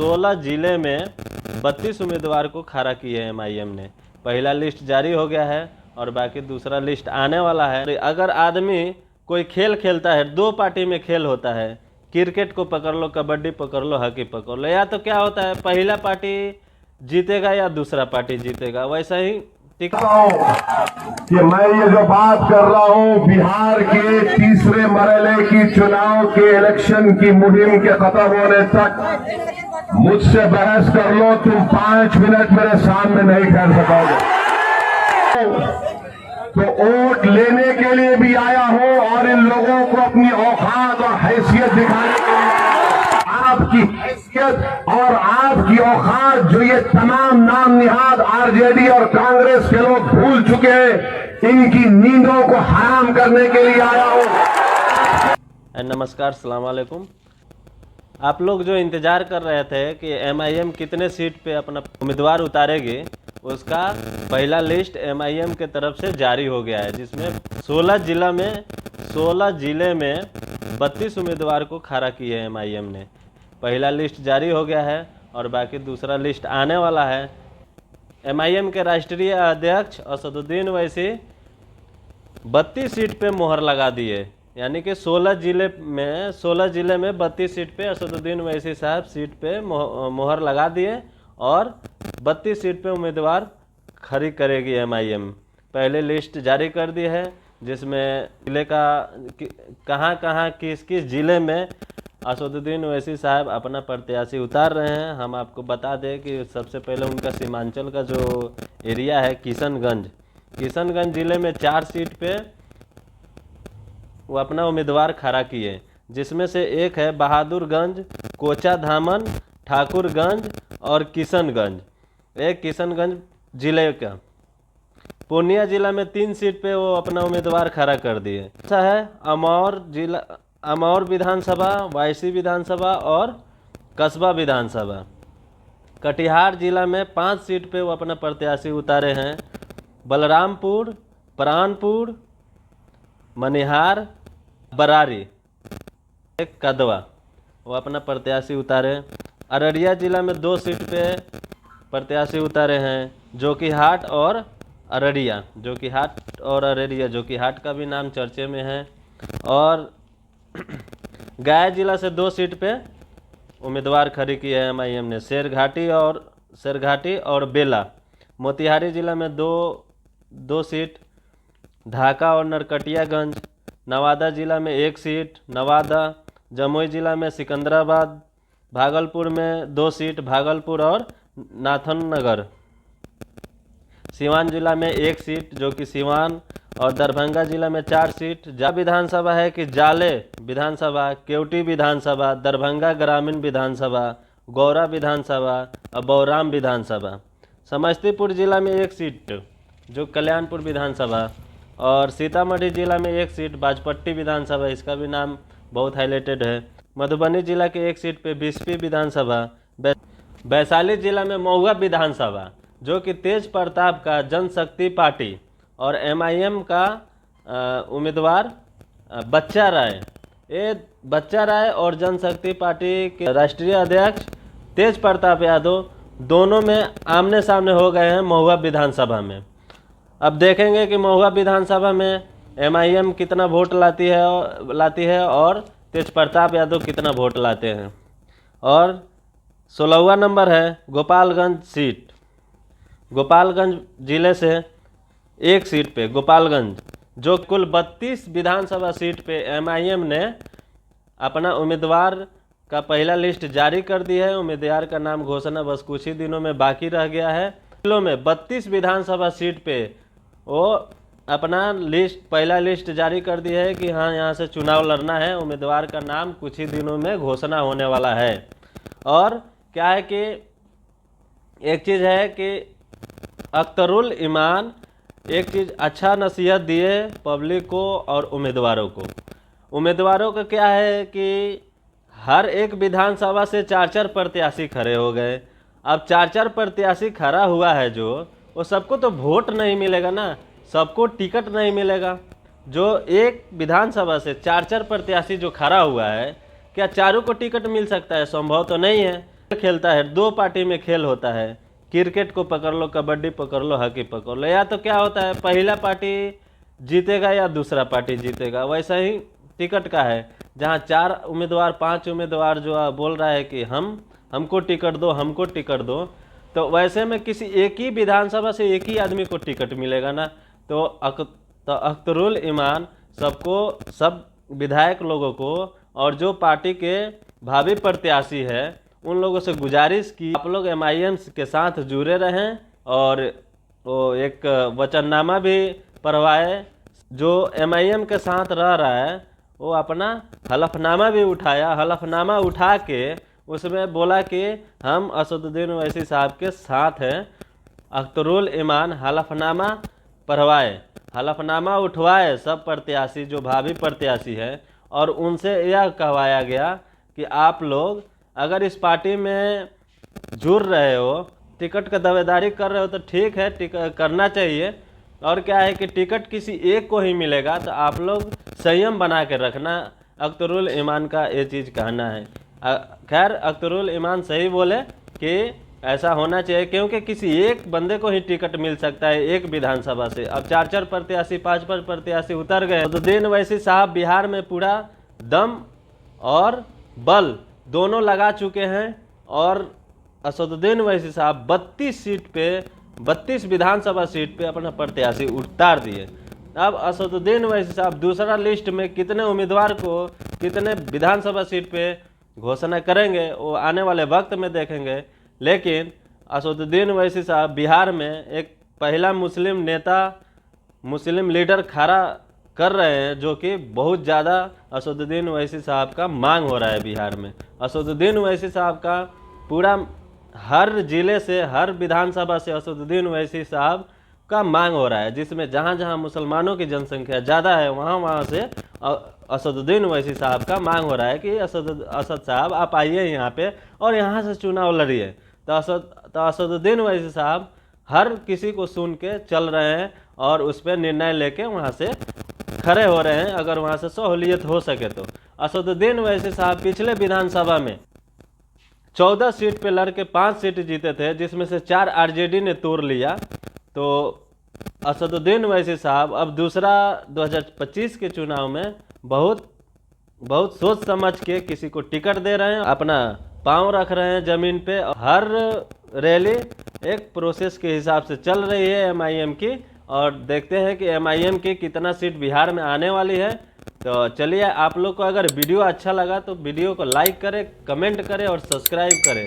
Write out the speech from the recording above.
16 जिले में 32 उम्मीदवार को खड़ा किए एमआईएम ने। पहला लिस्ट जारी हो गया है और बाकी दूसरा लिस्ट आने वाला है। अगर आदमी कोई खेल खेलता है, दो पार्टी में खेल होता है, क्रिकेट को पकड़ लो, कबड्डी पकड़ लो, हॉकी पकड़ लो, या तो क्या होता है पहला पार्टी जीतेगा या दूसरा पार्टी जीतेगा। वैसा ही कि मैं ये जो बात कर रहा हूं बिहार के तीसरे मरहले की चुनाव के इलेक्शन की मुहिम के खत्म होने तक मुझसे बहस कर लो, तुम 5 मिनट मेरे सामने नहीं ठहर सकोगे। तो वोट लेने के लिए भी आया हूं और इन लोगों को अपनी औकात और हैसियत दिखाने के लिए, आपकी हैसियत और आपकी औकात जो ये तमाम नाम निहाद आरजेडी और कांग्रेस के लोग भूल चुके हैं, इनकी नींदों को हराम करने के लिए आया हूं। नमस्कार, सलाम वालेकुम। आप लोग जो इंतज़ार कर रहे थे कि एमआईएम कितने सीट पे अपना उम्मीदवार उतारेगी, उसका पहला लिस्ट एमआईएम के तरफ से जारी हो गया है, जिसमें 16 जिले में 32 उम्मीदवार को खड़ा किए है एमआईएम ने। पहला लिस्ट जारी हो गया है और बाकी दूसरा लिस्ट आने वाला है। एमआईएम के राष्ट्रीय अध्यक्ष असदुद्दीन ओवैसी 32 सीट पे मोहर लगा दिए, यानी कि 16 जिले में 32 सीट पे असदुद्दीन ओवैसी साहब सीट पे मोहर लगा दिए और 32 सीट पे उम्मीदवार खड़ी करेगी एमआईएम। पहले लिस्ट जारी कर दी है, जिसमें जिले का कहाँ किस जिले में असदुद्दीन ओवैसी साहब अपना प्रत्याशी उतार रहे हैं। हम आपको बता दें कि सबसे पहले उनका सीमांचल का जो एरिया है किशनगंज जिले में 4 सीट पे वो अपना उम्मीदवार खड़ा किए, जिसमें से एक है बहादुरगंज, कोचाधामन, ठाकुरगंज और किशनगंज। एक किशनगंज जिले का। पूर्णिया जिला में 3 सीट पे वो अपना उम्मीदवार खड़ा कर दिए। ऐसा है अमौर विधानसभा, वायसी विधानसभा और कस्बा विधानसभा। कटिहार जिला में 5 सीट पे वो अपना प्रत्याशी उतारे हैं। बलरामपुर, प्राणपुर, मनिहार, बरारी, एक कदवा वो अपना प्रत्याशी उतारे। अररिया जिला में 2 सीट पे प्रत्याशी उतारे हैं, जोकीहाट और अररिया, जोकीहाट का भी नाम चर्चे में है। और गया जिला से 2 सीट पे उम्मीदवार खड़ी की है एमआईएम ने, शेरघाटी और बेला। मोतिहारी जिला में 2 सीट, ढाका और नरकटियागंज। नवादा जिला में 1 सीट, नवादा। जमुई जिला में सिकंदराबाद। भागलपुर में 2 सीट, भागलपुर और नाथननगर। सिवान जिला में 1 सीट जो कि सिवान, और दरभंगा जिला में 4 सीट। विधानसभा है कि जाले विधानसभा, केवटी विधानसभा, दरभंगा ग्रामीण विधानसभा, गौरा विधानसभा और बौराम विधानसभा। समस्तीपुर जिला में 1 सीट जो कल्याणपुर विधानसभा, और सीतामढ़ी जिला में 1 सीट बाजपट्टी विधानसभा, इसका भी नाम बहुत हाईलाइटेड है। मधुबनी जिला के 1 सीट पे बिस्फी विधानसभा। वैशाली जिला में महुआ विधानसभा जो कि तेज प्रताप का जनशक्ति पार्टी और एमआईएम का उम्मीदवार बच्चा राय और जनशक्ति पार्टी के राष्ट्रीय अध्यक्ष तेज प्रताप यादव दोनों में आमने सामने हो गए हैं महुआ विधानसभा में। अब देखेंगे कि महुआ विधानसभा में एमआईएम कितना वोट लाती है और तेज प्रताप यादव कितना वोट लाते हैं। और 16वां नंबर है गोपालगंज सीट। गोपालगंज जिले से 1 सीट पे गोपालगंज, जो कुल 32 विधानसभा सीट पे एमआईएम ने अपना उम्मीदवार का पहला लिस्ट जारी कर दी है। उम्मीदवार का नाम घोषणा बस कुछ ही दिनों में बाकी रह गया है। जिलों में 32 विधानसभा सीट पे वो अपना पहला लिस्ट जारी कर दी है कि हाँ, यहाँ से चुनाव लड़ना है। उम्मीदवार का नाम कुछ ही दिनों में घोषणा होने वाला है। और क्या है कि एक चीज़ है कि अख्तरुल ईमान एक चीज़ अच्छा नसीहत दिए पब्लिक को और उम्मीदवारों को क्या है कि हर एक विधानसभा से 4 प्रत्याशी खड़े हो गए। अब 4 प्रत्याशी खड़ा हुआ है वो सबको तो वोट नहीं मिलेगा ना, सबको टिकट नहीं मिलेगा। जो एक विधानसभा से 4 प्रत्याशी जो खड़ा हुआ है, क्या चारों को टिकट मिल सकता है? संभव तो नहीं है। खेलता है, दो पार्टी में खेल होता है, क्रिकेट को पकड़ लो, कबड्डी पकड़ लो, हॉकी पकड़ लो, या तो क्या होता है पहला पार्टी जीतेगा या दूसरा पार्टी जीतेगा। वैसा ही टिकट का है, जहाँ 4 उम्मीदवार 5 उम्मीदवार जो बोल रहा है कि हमको टिकट दो, हमको टिकट दो, तो वैसे में किसी एक ही विधानसभा से एक ही आदमी को टिकट मिलेगा ना। तो अख्तरुल इमान सब विधायक लोगों को और जो पार्टी के भावी प्रत्याशी है उन लोगों से गुजारिश की आप लोग MIM के साथ जुड़े रहें और वो एक वचननामा भी पढ़वाए। जो MIM के साथ रह रहा है वो अपना हलफनामा भी उठाया, हलफनामा उठा के उसमें बोला कि हम असदुद्दीन ओवैसी साहब के साथ हैं। अख्तरुल इमान हलफनामा पढ़वाए, हलफनामा उठवाए सब प्रत्याशी जो भावी प्रत्याशी है, और उनसे यह कहवाया गया कि आप लोग अगर इस पार्टी में जुड़ रहे हो, टिकट का दावेदारी कर रहे हो तो ठीक है, टिकट करना चाहिए। और क्या है कि टिकट किसी एक को ही मिलेगा, तो आप लोग संयम बना के रखना। अख्तरुल इमान का ये चीज़ कहना है। खैर अख्तरुल इमान सही बोले कि ऐसा होना चाहिए, क्योंकि किसी एक बंदे को ही टिकट मिल सकता है एक विधानसभा से। अब 4 प्रत्याशी 5 प्रत्याशी उतर गए। असदुद्दीन ओवैसी साहब बिहार में पूरा दम और बल दोनों लगा चुके हैं, और असदुद्दीन ओवैसी साहब 32 विधानसभा सीट पे अपना प्रत्याशी उतार दिए। अब असदुद्दीन ओवैसी साहब दूसरा लिस्ट में कितने उम्मीदवार को कितने विधानसभा सीट पे घोषणा करेंगे वो आने वाले वक्त में देखेंगे। लेकिन असदुद्दीन ओवैसी साहब बिहार में एक पहला मुस्लिम नेता, मुस्लिम लीडर खड़ा कर रहे हैं, जो कि बहुत ज़्यादा असदुद्दीन ओवैसी साहब का मांग हो रहा है बिहार में। असदुद्दीन ओवैसी साहब का पूरा हर जिले से, हर विधानसभा से असदुद्दीन ओवैसी साहब का मांग हो रहा है, जिसमें जहाँ जहाँ मुसलमानों की जनसंख्या ज़्यादा है वहाँ से असदुद्दीन ओवैसी साहब का मांग हो रहा है कि असद साहब आप आइए यहाँ पे और यहाँ से चुनाव लड़िए। तो असदुद्दीन ओवैसी साहब हर किसी को सुन के चल रहे हैं और उस पर निर्णय लेके वहाँ से खड़े हो रहे हैं, अगर वहाँ से सहूलियत हो सके तो। असदुद्दीन ओवैसी साहब पिछले विधानसभा में 14 सीट पे लड़के 5 सीट जीते थे, जिसमें से 4 RJD ने तोड़ लिया। तो असदुद्दीन ओवैसी साहब अब दूसरा 2025 के चुनाव में बहुत सोच समझ के किसी को टिकट दे रहे हैं, अपना पांव रख रहे हैं ज़मीन पे। हर रैली एक प्रोसेस के हिसाब से चल रही है MIM की, और देखते हैं कि MIM की कितना सीट बिहार में आने वाली है। तो चलिए, आप लोग को अगर वीडियो अच्छा लगा तो वीडियो को लाइक करें, कमेंट करें और सब्सक्राइब करें।